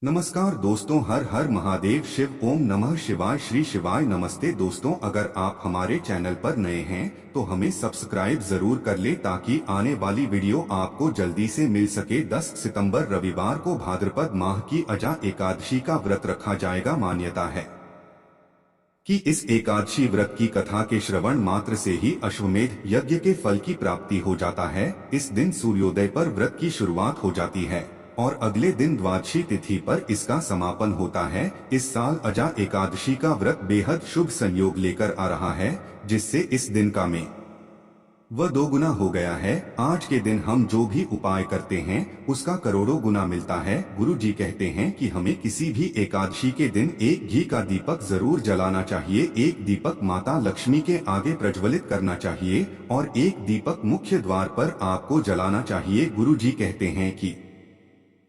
नमस्कार दोस्तों, हर हर महादेव शिव, ओम नमः शिवाय, श्री शिवाय नमस्ते। दोस्तों, अगर आप हमारे चैनल पर नए हैं तो हमें सब्सक्राइब जरूर कर ले ताकि आने वाली वीडियो आपको जल्दी से मिल सके। 10 सितंबर रविवार को भाद्रपद माह की अजा एकादशी का व्रत रखा जाएगा। मान्यता है कि इस एकादशी व्रत की कथा के श्रवण मात्र से ही अश्वमेध यज्ञ के फल की प्राप्ति हो जाता है। इस दिन सूर्योदय पर व्रत की शुरुआत हो जाती है और अगले दिन द्वादशी तिथि पर इसका समापन होता है। इस साल अजा एकादशी का व्रत बेहद शुभ संयोग लेकर आ रहा है, जिससे इस दिन का में वह 2 गुना हो गया है। आज के दिन हम जो भी उपाय करते हैं उसका करोड़ों गुना मिलता है। गुरु जी कहते हैं कि हमें किसी भी एकादशी के दिन एक घी का दीपक जरूर जलाना चाहिए। एक दीपक माता लक्ष्मी के आगे प्रज्वलित करना चाहिए और एक दीपक मुख्य द्वार पर आपको जलाना चाहिए। गुरु जी कहते हैं कि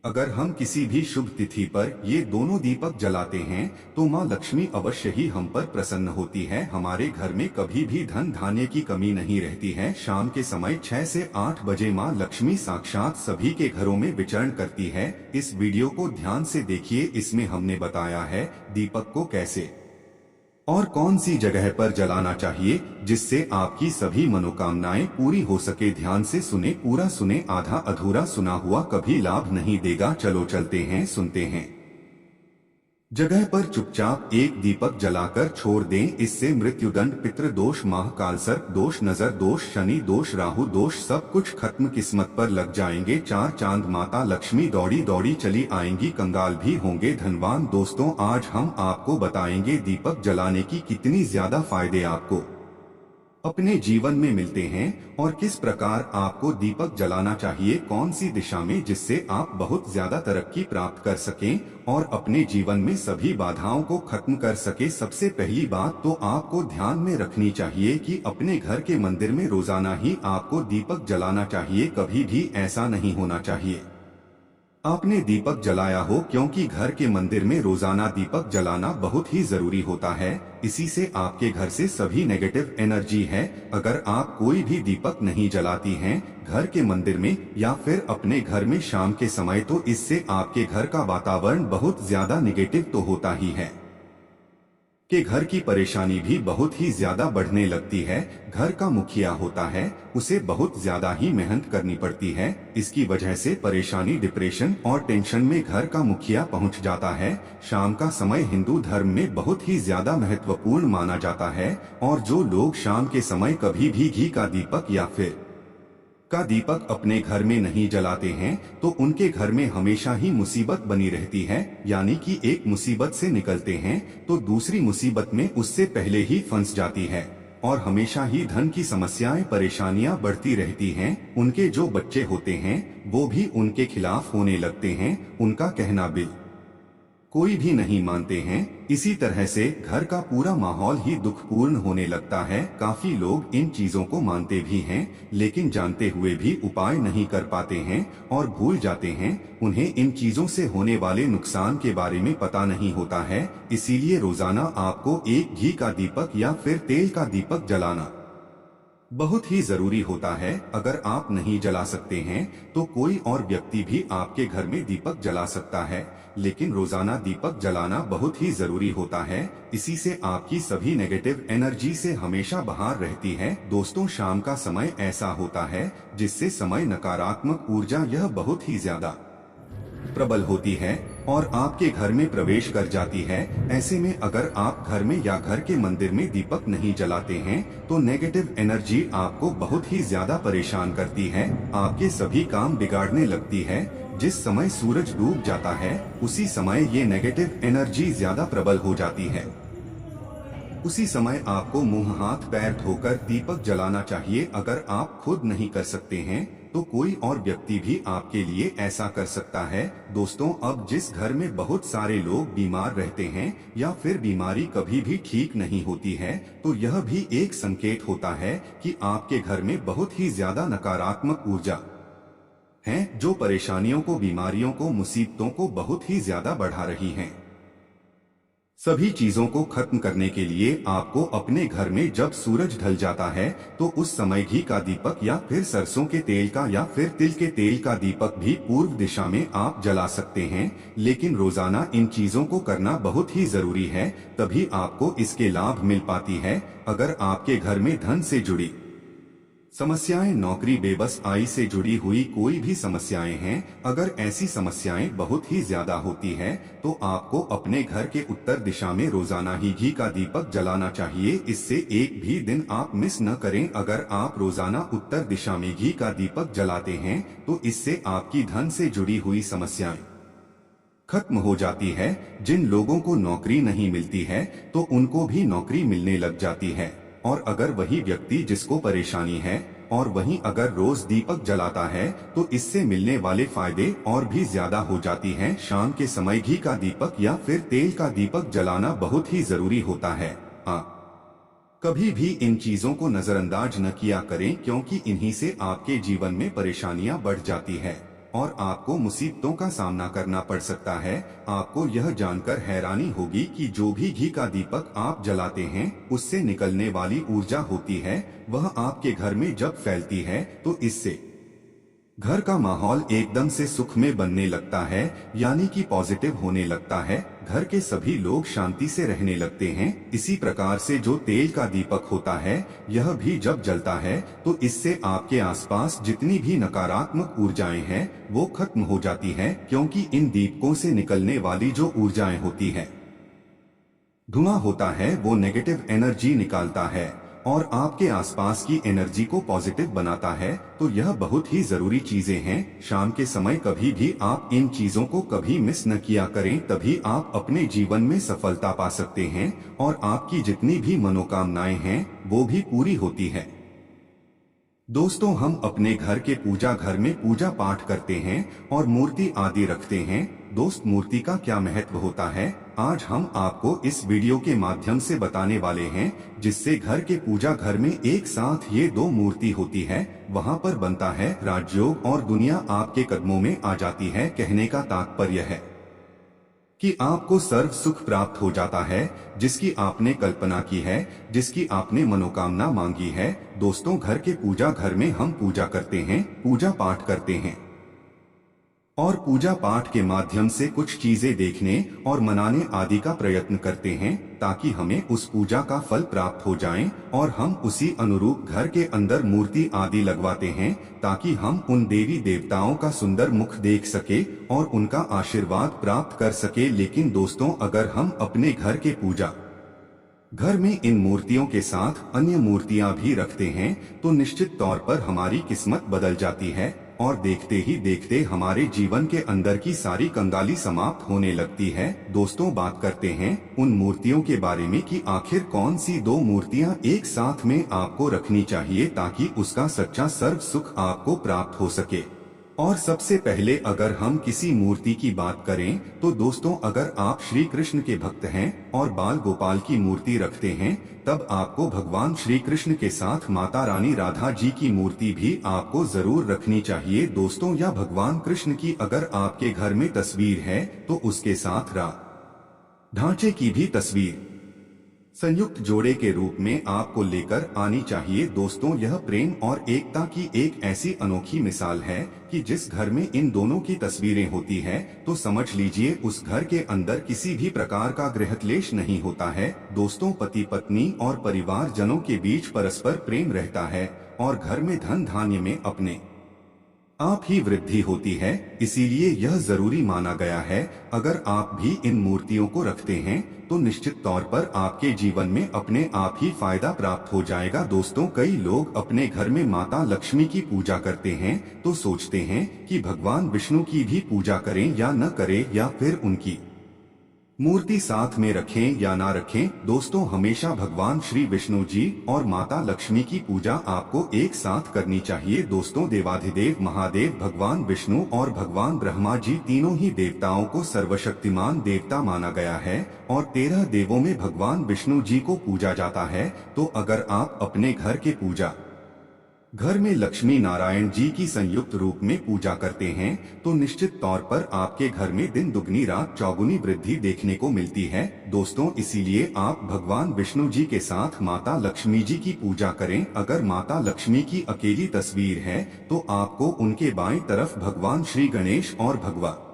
अगर हम किसी भी शुभ तिथि पर ये दोनों दीपक जलाते हैं तो माँ लक्ष्मी अवश्य ही हम पर प्रसन्न होती है। हमारे घर में कभी भी धन धान्य की कमी नहीं रहती है। शाम के समय 6 से 8 बजे माँ लक्ष्मी साक्षात सभी के घरों में विचरण करती है। इस वीडियो को ध्यान से देखिए, इसमें हमने बताया है दीपक को कैसे और कौन सी जगह पर जलाना चाहिए जिससे आपकी सभी मनोकामनाएं पूरी हो सके। ध्यान से सुने, पूरा सुने, आधा अधूरा सुना हुआ कभी लाभ नहीं देगा। चलो चलते हैं, सुनते हैं। जगह पर चुपचाप एक दीपक जलाकर छोड़ दें, इससे मृत्युदंड, पितृदोष, महाकाल सर्प दोष, नजर दोष, शनि दोष, राहु दोष सब कुछ खत्म, किस्मत पर लग जाएंगे 4 चांद। माता लक्ष्मी दौड़ी दौड़ी चली आएंगी, कंगाल भी होंगे धनवान। दोस्तों, आज हम आपको बताएंगे दीपक जलाने की कितनी ज्यादा फायदे आपको अपने जीवन में मिलते हैं और किस प्रकार आपको दीपक जलाना चाहिए, कौन सी दिशा में, जिससे आप बहुत ज्यादा तरक्की प्राप्त कर सकें और अपने जीवन में सभी बाधाओं को खत्म कर सके। सबसे पहली बात तो आपको ध्यान में रखनी चाहिए कि अपने घर के मंदिर में रोजाना ही आपको दीपक जलाना चाहिए। कभी भी ऐसा नहीं होना चाहिए आपने दीपक जलाया हो, क्योंकि घर के मंदिर में रोजाना दीपक जलाना बहुत ही जरूरी होता है। इसी से आपके घर से सभी नेगेटिव एनर्जी है। अगर आप कोई भी दीपक नहीं जलाती हैं घर के मंदिर में या फिर अपने घर में शाम के समय, तो इससे आपके घर का वातावरण बहुत ज्यादा निगेटिव तो होता ही है कि घर की परेशानी भी बहुत ही ज्यादा बढ़ने लगती है। घर का मुखिया होता है, उसे बहुत ज्यादा ही मेहनत करनी पड़ती है। इसकी वजह से परेशानी, डिप्रेशन और टेंशन में घर का मुखिया पहुंच जाता है। शाम का समय हिंदू धर्म में बहुत ही ज्यादा महत्वपूर्ण माना जाता है और जो लोग शाम के समय कभी भी घी का दीपक या फिर का दीपक अपने घर में नहीं जलाते हैं तो उनके घर में हमेशा ही मुसीबत बनी रहती है। यानी कि एक मुसीबत से निकलते हैं तो दूसरी मुसीबत में उससे पहले ही फंस जाती है और हमेशा ही धन की समस्याएं, परेशानियां बढ़ती रहती हैं। उनके जो बच्चे होते हैं वो भी उनके खिलाफ होने लगते हैं, उनका कहना बिल कोई भी नहीं मानते हैं। इसी तरह से घर का पूरा माहौल ही दुखपूर्ण होने लगता है। काफी लोग इन चीजों को मानते भी हैं लेकिन जानते हुए भी उपाय नहीं कर पाते हैं और भूल जाते हैं। उन्हें इन चीजों से होने वाले नुकसान के बारे में पता नहीं होता है। इसीलिए रोजाना आपको एक घी का दीपक या फिर तेल का दीपक जलाना बहुत ही जरूरी होता है। अगर आप नहीं जला सकते हैं तो कोई और व्यक्ति भी आपके घर में दीपक जला सकता है, लेकिन रोजाना दीपक जलाना बहुत ही जरूरी होता है। इसी से आपकी सभी नेगेटिव एनर्जी से हमेशा बाहर रहती है। दोस्तों, शाम का समय ऐसा होता है जिससे समय नकारात्मक ऊर्जा यह बहुत ही ज्यादा प्रबल होती है और आपके घर में प्रवेश कर जाती है। ऐसे में अगर आप घर में या घर के मंदिर में दीपक नहीं जलाते हैं तो नेगेटिव एनर्जी आपको बहुत ही ज्यादा परेशान करती है, आपके सभी काम बिगाड़ने लगती है। जिस समय सूरज डूब जाता है उसी समय ये नेगेटिव एनर्जी ज्यादा प्रबल हो जाती है। उसी समय आपको मुंह हाथ पैर धोकर दीपक जलाना चाहिए। अगर आप खुद नहीं कर सकते हैं तो कोई और व्यक्ति भी आपके लिए ऐसा कर सकता है। दोस्तों, अब जिस घर में बहुत सारे लोग बीमार रहते हैं या फिर बीमारी कभी भी ठीक नहीं होती है तो यह भी एक संकेत होता है कि आपके घर में बहुत ही ज्यादा नकारात्मक ऊर्जा है जो परेशानियों को, बीमारियों को, मुसीबतों को बहुत ही ज्यादा बढ़ा रही है। सभी चीजों को खत्म करने के लिए आपको अपने घर में जब सूरज ढल जाता है तो उस समय घी का दीपक या फिर सरसों के तेल का या फिर तिल के तेल का दीपक भी पूर्व दिशा में आप जला सकते हैं। लेकिन रोजाना इन चीजों को करना बहुत ही जरूरी है, तभी आपको इसके लाभ मिल पाती है। अगर आपके घर में धन से जुड़ी समस्याएं, नौकरी, बेबस आई से जुड़ी हुई कोई भी समस्याएं हैं, अगर ऐसी समस्याएं बहुत ही ज्यादा होती है तो आपको अपने घर के उत्तर दिशा में रोजाना ही घी का दीपक जलाना चाहिए। इससे एक भी दिन आप मिस न करें। अगर आप रोजाना उत्तर दिशा में घी का दीपक जलाते हैं तो इससे आपकी धन से जुड़ी हुई समस्याएं खत्म हो जाती है। जिन लोगों को नौकरी नहीं मिलती है तो उनको भी नौकरी मिलने लग जाती है। और अगर वही व्यक्ति जिसको परेशानी है और वहीं अगर रोज दीपक जलाता है तो इससे मिलने वाले फायदे और भी ज्यादा हो जाती हैं। शाम के समय घी का दीपक या फिर तेल का दीपक जलाना बहुत ही जरूरी होता है। हाँ, कभी भी इन चीजों को नजरअंदाज न किया करें, क्योंकि इन्हीं से आपके जीवन में परेशानियां बढ़ जाती है और आपको मुसीबतों का सामना करना पड़ सकता है। आपको यह जानकर हैरानी होगी कि जो भी घी का दीपक आप जलाते हैं उससे निकलने वाली ऊर्जा होती है, वह आपके घर में जब फैलती है तो इससे घर का माहौल एकदम से सुख में बनने लगता है, यानी कि पॉजिटिव होने लगता है। घर के सभी लोग शांति से रहने लगते हैं। इसी प्रकार से जो तेल का दीपक होता है, यह भी जब जलता है तो इससे आपके आसपास जितनी भी नकारात्मक ऊर्जाएं हैं वो खत्म हो जाती है, क्योंकि इन दीपकों से निकलने वाली जो ऊर्जाएं होती है, धुआं होता है, वो नेगेटिव एनर्जी निकालता है और आपके आसपास की एनर्जी को पॉजिटिव बनाता है। तो यह बहुत ही जरूरी चीजें हैं। शाम के समय कभी भी आप इन चीजों को कभी मिस न किया करें, तभी आप अपने जीवन में सफलता पा सकते हैं और आपकी जितनी भी मनोकामनाएं हैं वो भी पूरी होती है। दोस्तों, हम अपने घर के पूजा घर में पूजा पाठ करते हैं और मूर्ति आदि रखते हैं। दोस्त, मूर्ति का क्या महत्व होता है, आज हम आपको इस वीडियो के माध्यम से बताने वाले हैं, जिससे घर के पूजा घर में एक साथ ये दो मूर्ति होती है, वहाँ पर बनता है राजयोग और दुनिया आपके कदमों में आ जाती है। कहने का तात्पर्य है कि आपको सर्व सुख प्राप्त हो जाता है, जिसकी आपने कल्पना की है, जिसकी आपने मनोकामना मांगी है। दोस्तों, घर के पूजा घर में हम पूजा करते हैं, पूजा पाठ करते हैं और पूजा पाठ के माध्यम से कुछ चीजें देखने और मनाने आदि का प्रयत्न करते हैं, ताकि हमें उस पूजा का फल प्राप्त हो जाए और हम उसी अनुरूप घर के अंदर मूर्ति आदि लगवाते हैं, ताकि हम उन देवी देवताओं का सुंदर मुख देख सके और उनका आशीर्वाद प्राप्त कर सके। लेकिन दोस्तों, अगर हम अपने घर के पूजा घर में इन मूर्तियों के साथ अन्य मूर्तियां भी रखते हैं तो निश्चित तौर पर हमारी किस्मत बदल जाती है और देखते ही देखते हमारे जीवन के अंदर की सारी कंगाली समाप्त होने लगती है। दोस्तों, बात करते हैं उन मूर्तियों के बारे में कि आखिर कौन सी दो मूर्तियां एक साथ में आपको रखनी चाहिए ताकि उसका सच्चा सर्व सुख आपको प्राप्त हो सके। और सबसे पहले अगर हम किसी मूर्ति की बात करें तो दोस्तों, अगर आप श्री कृष्ण के भक्त हैं और बाल गोपाल की मूर्ति रखते हैं, तब आपको भगवान श्री कृष्ण के साथ माता रानी राधा जी की मूर्ति भी आपको जरूर रखनी चाहिए। दोस्तों, या भगवान कृष्ण की अगर आपके घर में तस्वीर है तो उसके साथ ढांचे की भी तस्वीर संयुक्त जोड़े के रूप में आपको लेकर आनी चाहिए। दोस्तों, यह प्रेम और एकता की एक ऐसी अनोखी मिसाल है कि जिस घर में इन दोनों की तस्वीरें होती है तो समझ लीजिए उस घर के अंदर किसी भी प्रकार का गृह क्लेश नहीं होता है। दोस्तों, पति पत्नी और परिवार जनों के बीच परस्पर प्रेम रहता है और घर में धन धान्य में अपने आप ही वृद्धि होती है। इसीलिए यह जरूरी माना गया है, अगर आप भी इन मूर्तियों को रखते हैं तो निश्चित तौर पर आपके जीवन में अपने आप ही फायदा प्राप्त हो जाएगा। दोस्तों, कई लोग अपने घर में माता लक्ष्मी की पूजा करते हैं तो सोचते हैं कि भगवान विष्णु की भी पूजा करें या न करें, या फिर उनकी मूर्ति साथ में रखें या ना रखें। दोस्तों, हमेशा भगवान श्री विष्णु जी और माता लक्ष्मी की पूजा आपको एक साथ करनी चाहिए। दोस्तों, देवाधिदेव महादेव भगवान विष्णु और भगवान ब्रह्मा जी तीनों ही देवताओं को सर्वशक्तिमान देवता माना गया है और 13 देवों में भगवान विष्णु जी को पूजा जाता है। तो अगर आप अपने घर के पूजा घर में लक्ष्मी नारायण जी की संयुक्त रूप में पूजा करते हैं तो निश्चित तौर पर आपके घर में दिन दुगनी रात चौगुनी वृद्धि देखने को मिलती है। दोस्तों, इसीलिए आप भगवान विष्णु जी के साथ माता लक्ष्मी जी की पूजा करें। अगर माता लक्ष्मी की अकेली तस्वीर है तो आपको उनके बाईं तरफ भगवान श्री गणेश और भगवान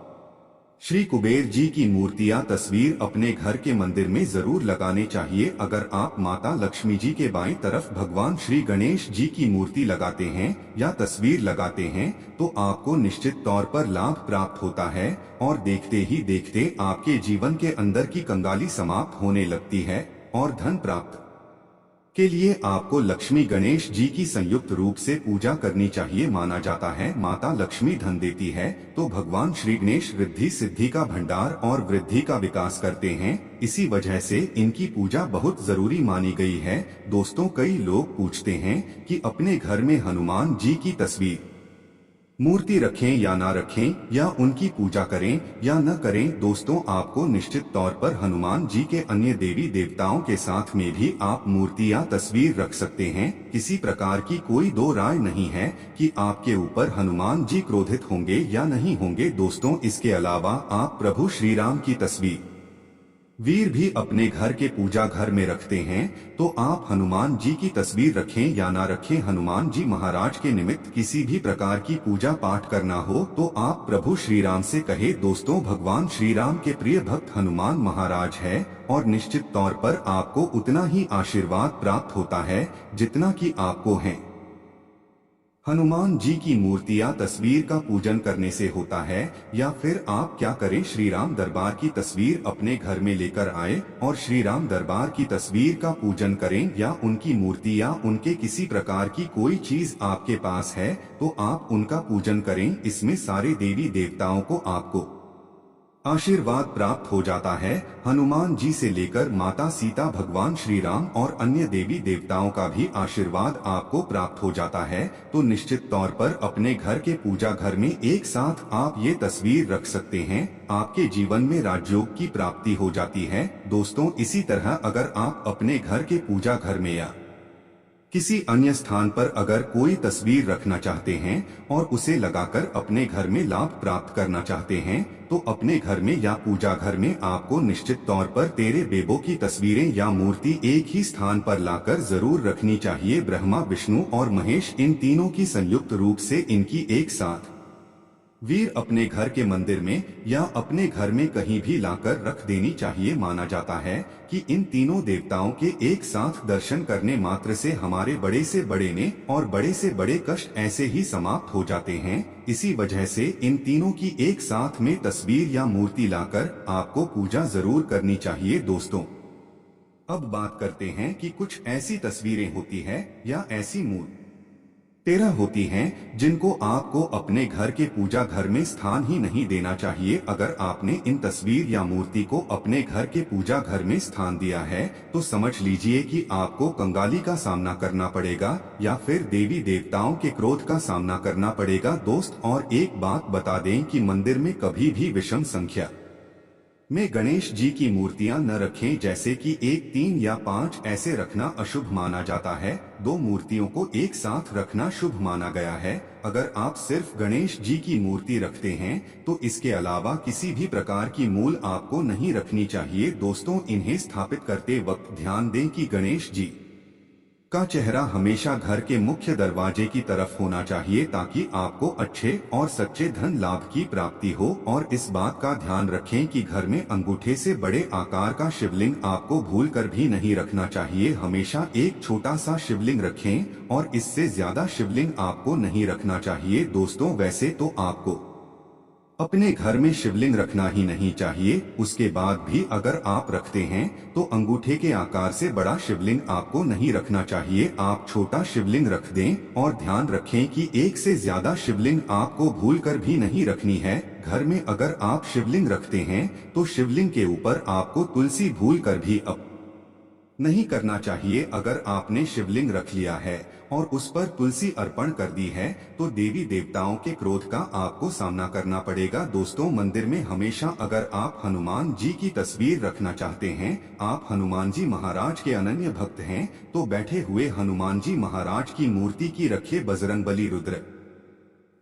श्री कुबेर जी की मूर्तियां तस्वीर अपने घर के मंदिर में जरूर लगाने चाहिए। अगर आप माता लक्ष्मी जी के बाईं तरफ भगवान श्री गणेश जी की मूर्ति लगाते हैं या तस्वीर लगाते हैं तो आपको निश्चित तौर पर लाभ प्राप्त होता है और देखते ही देखते आपके जीवन के अंदर की कंगाली समाप्त होने लगती है और धन प्राप्त के लिए आपको लक्ष्मी गणेश जी की संयुक्त रूप से पूजा करनी चाहिए। माना जाता है माता लक्ष्मी धन देती है तो भगवान श्री गणेश रिद्धि सिद्धि का भंडार और वृद्धि का विकास करते हैं। इसी वजह से इनकी पूजा बहुत जरूरी मानी गई है। दोस्तों, कई लोग पूछते हैं कि अपने घर में हनुमान जी की तस्वीर मूर्ति रखें या ना रखें, या उनकी पूजा करें या न करें। दोस्तों, आपको निश्चित तौर पर हनुमान जी के अन्य देवी देवताओं के साथ में भी आप मूर्ति या तस्वीर रख सकते हैं। किसी प्रकार की कोई दो राय नहीं है कि आपके ऊपर हनुमान जी क्रोधित होंगे या नहीं होंगे। दोस्तों, इसके अलावा आप प्रभु श्री राम की तस्वीर वीर भी अपने घर के पूजा घर में रखते हैं तो आप हनुमान जी की तस्वीर रखें या ना रखें, हनुमान जी महाराज के निमित्त किसी भी प्रकार की पूजा पाठ करना हो तो आप प्रभु श्री राम से कहे। दोस्तों, भगवान श्री राम के प्रिय भक्त हनुमान महाराज है और निश्चित तौर पर आपको उतना ही आशीर्वाद प्राप्त होता है जितना कि आपको है। हनुमान जी की मूर्ति या तस्वीर का पूजन करने से होता है। या फिर आप क्या करें, श्री राम दरबार की तस्वीर अपने घर में लेकर आए और श्री राम दरबार की तस्वीर का पूजन करें, या उनकी मूर्ति या उनके किसी प्रकार की कोई चीज आपके पास है तो आप उनका पूजन करें। इसमें सारे देवी देवताओं को आपको आशीर्वाद प्राप्त हो जाता है। हनुमान जी से लेकर माता सीता, भगवान श्री राम और अन्य देवी देवताओं का भी आशीर्वाद आपको प्राप्त हो जाता है। तो निश्चित तौर पर अपने घर के पूजा घर में एक साथ आप ये तस्वीर रख सकते हैं। आपके जीवन में राजयोग की प्राप्ति हो जाती है। दोस्तों, इसी तरह अगर आप अपने घर के पूजा घर में या किसी अन्य स्थान पर अगर कोई तस्वीर रखना चाहते हैं और उसे लगाकर अपने घर में लाभ प्राप्त करना चाहते हैं तो अपने घर में या पूजा घर में आपको निश्चित तौर पर तेरे बेबों की तस्वीरें या मूर्ति एक ही स्थान पर लाकर जरूर रखनी चाहिए। ब्रह्मा, विष्णु और महेश, इन तीनों की संयुक्त रूप से इनकी एक साथ वीर अपने घर के मंदिर में या अपने घर में कहीं भी लाकर रख देनी चाहिए। माना जाता है कि इन तीनों देवताओं के एक साथ दर्शन करने मात्र से हमारे बड़े से बड़े ने और बड़े से बड़े कष्ट ऐसे ही समाप्त हो जाते हैं। इसी वजह से इन तीनों की एक साथ में तस्वीर या मूर्ति लाकर आपको पूजा जरूर करनी चाहिए। दोस्तों, अब बात करते हैं कि कुछ ऐसी तस्वीरें होती है या ऐसी मूर्ति तेरह होती हैं जिनको आपको अपने घर के पूजा घर में स्थान ही नहीं देना चाहिए। अगर आपने इन तस्वीर या मूर्ति को अपने घर के पूजा घर में स्थान दिया है तो समझ लीजिए कि आपको कंगाली का सामना करना पड़ेगा या फिर देवी देवताओं के क्रोध का सामना करना पड़ेगा। दोस्त, और एक बात बता दें कि मंदिर में कभी भी विषम संख्या में गणेश जी की मूर्तियां न रखें, जैसे कि 1, 3 या 5 ऐसे रखना अशुभ माना जाता है। 2 मूर्तियों को एक साथ रखना शुभ माना गया है। अगर आप सिर्फ गणेश जी की मूर्ति रखते हैं तो इसके अलावा किसी भी प्रकार की मूल आपको नहीं रखनी चाहिए। दोस्तों, इन्हें स्थापित करते वक्त ध्यान दें कि गणेश जी का चेहरा हमेशा घर के मुख्य दरवाजे की तरफ होना चाहिए ताकि आपको अच्छे और सच्चे धन लाभ की प्राप्ति हो। और इस बात का ध्यान रखें कि घर में अंगूठे से बड़े आकार का शिवलिंग आपको भूलकर भी नहीं रखना चाहिए। हमेशा एक छोटा सा शिवलिंग रखें और इससे ज्यादा शिवलिंग आपको नहीं रखना चाहिए। दोस्तों, वैसे तो आपको अपने घर में शिवलिंग रखना ही नहीं चाहिए, उसके बाद भी अगर आप रखते हैं तो अंगूठे के आकार से बड़ा शिवलिंग आपको नहीं रखना चाहिए। आप छोटा शिवलिंग रख दें और ध्यान रखें कि एक से ज्यादा शिवलिंग आपको भूलकर भी नहीं रखनी है। घर में अगर आप शिवलिंग रखते हैं तो शिवलिंग के ऊपर आपको तुलसी भूलकर भी नहीं करना चाहिए। अगर आपने शिवलिंग रख लिया है और उस पर तुलसी अर्पण कर दी है तो देवी देवताओं के क्रोध का आपको सामना करना पड़ेगा। दोस्तों, मंदिर में हमेशा अगर आप हनुमान जी की तस्वीर रखना चाहते हैं, आप हनुमान जी महाराज के अनन्य भक्त हैं, तो बैठे हुए हनुमान जी महाराज की मूर्ति की रखिए। बजरंगबली रुद्र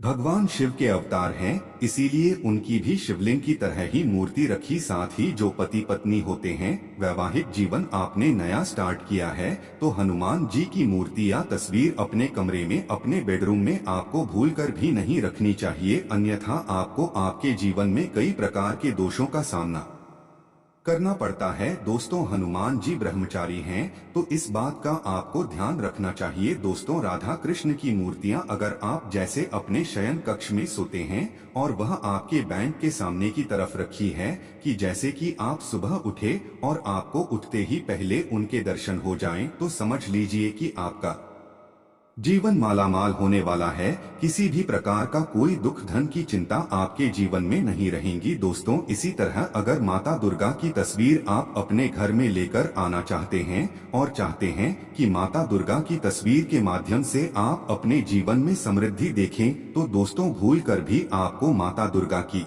भगवान शिव के अवतार हैं, इसीलिए उनकी भी शिवलिंग की तरह ही मूर्ति रखी। साथ ही जो पति पत्नी होते हैं, वैवाहिक जीवन आपने नया स्टार्ट किया है, तो हनुमान जी की मूर्ति या तस्वीर अपने कमरे में, अपने बेडरूम में आपको भूलकर भी नहीं रखनी चाहिए, अन्यथा आपको आपके जीवन में कई प्रकार के दोषों का सामना करना पड़ता है। दोस्तों, हनुमान जी ब्रह्मचारी हैं, तो इस बात का आपको ध्यान रखना चाहिए। दोस्तों, राधा कृष्ण की मूर्तियां अगर आप जैसे अपने शयन कक्ष में सोते हैं और वह आपके बैंक के सामने की तरफ रखी है कि जैसे कि आप सुबह उठे और आपको उठते ही पहले उनके दर्शन हो जाएं, तो समझ लीजिए कि आपका जीवन मालामाल होने वाला है। किसी भी प्रकार का कोई दुख धन की चिंता आपके जीवन में नहीं रहेंगी। दोस्तों, इसी तरह अगर माता दुर्गा की तस्वीर आप अपने घर में लेकर आना चाहते हैं और चाहते हैं कि माता दुर्गा की तस्वीर के माध्यम से आप अपने जीवन में समृद्धि देखें, तो दोस्तों भूलकर भी आपको माता दुर्गा की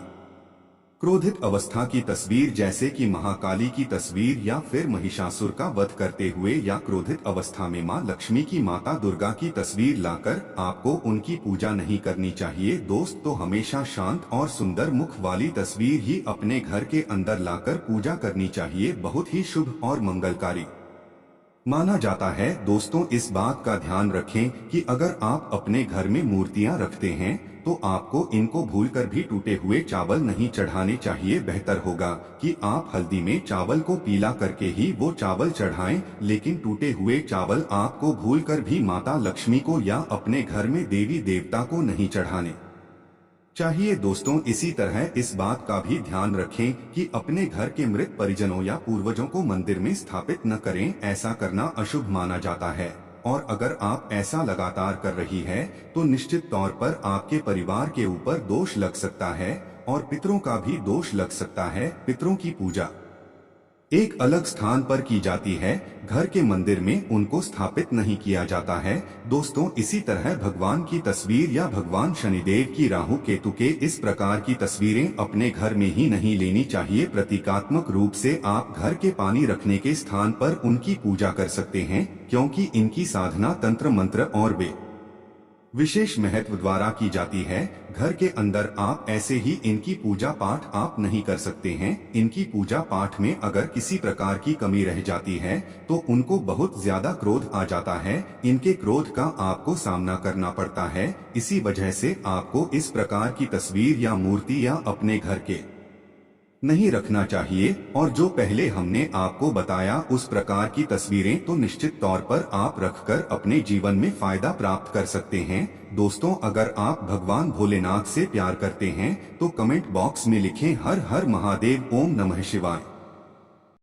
क्रोधित अवस्था की तस्वीर जैसे कि महाकाली की तस्वीर या फिर महिषासुर का वध करते हुए या क्रोधित अवस्था में मां लक्ष्मी की, माता दुर्गा की तस्वीर लाकर आपको उनकी पूजा नहीं करनी चाहिए। दोस्त, तो हमेशा शांत और सुंदर मुख वाली तस्वीर ही अपने घर के अंदर लाकर पूजा करनी चाहिए। बहुत ही शुभ और मंगलकारी माना जाता है। दोस्तों, इस बात का ध्यान रखें कि अगर आप अपने घर में मूर्तियां रखते हैं तो आपको इनको भूलकर भी टूटे हुए चावल नहीं चढ़ाने चाहिए। बेहतर होगा कि आप हल्दी में चावल को पीला करके ही वो चावल चढ़ाएं, लेकिन टूटे हुए चावल आपको भूलकर भी माता लक्ष्मी को या अपने घर में देवी देवता को नहीं चढ़ाने चाहिए। दोस्तों, इसी तरह इस बात का भी ध्यान रखें कि अपने घर के मृत परिजनों या पूर्वजों को मंदिर में स्थापित न करें, ऐसा करना अशुभ माना जाता है। और अगर आप ऐसा लगातार कर रही है तो निश्चित तौर पर आपके परिवार के ऊपर दोष लग सकता है और पितरों का भी दोष लग सकता है। पितरों की पूजा एक अलग स्थान पर की जाती है, घर के मंदिर में उनको स्थापित नहीं किया जाता है। दोस्तों, इसी तरह भगवान की तस्वीर या भगवान शनिदेव की, राहु केतु के इस प्रकार की तस्वीरें अपने घर में ही नहीं लेनी चाहिए। प्रतीकात्मक रूप से आप घर के पानी रखने के स्थान पर उनकी पूजा कर सकते हैं, क्योंकि इनकी साधना तंत्र मंत्र और वे विशेष महत्व द्वारा की जाती है। घर के अंदर आप ऐसे ही इनकी पूजा पाठ आप नहीं कर सकते हैं। इनकी पूजा पाठ में अगर किसी प्रकार की कमी रह जाती है तो उनको बहुत ज्यादा क्रोध आ जाता है। इनके क्रोध का आपको सामना करना पड़ता है। इसी वजह से आपको इस प्रकार की तस्वीर या मूर्ति या अपने घर के नहीं रखना चाहिए। और जो पहले हमने आपको बताया उस प्रकार की तस्वीरें तो निश्चित तौर पर आप रखकर अपने जीवन में फायदा प्राप्त कर सकते हैं। दोस्तों, अगर आप भगवान भोलेनाथ से प्यार करते हैं तो कमेंट बॉक्स में लिखें हर हर महादेव, ओम नमः शिवाय।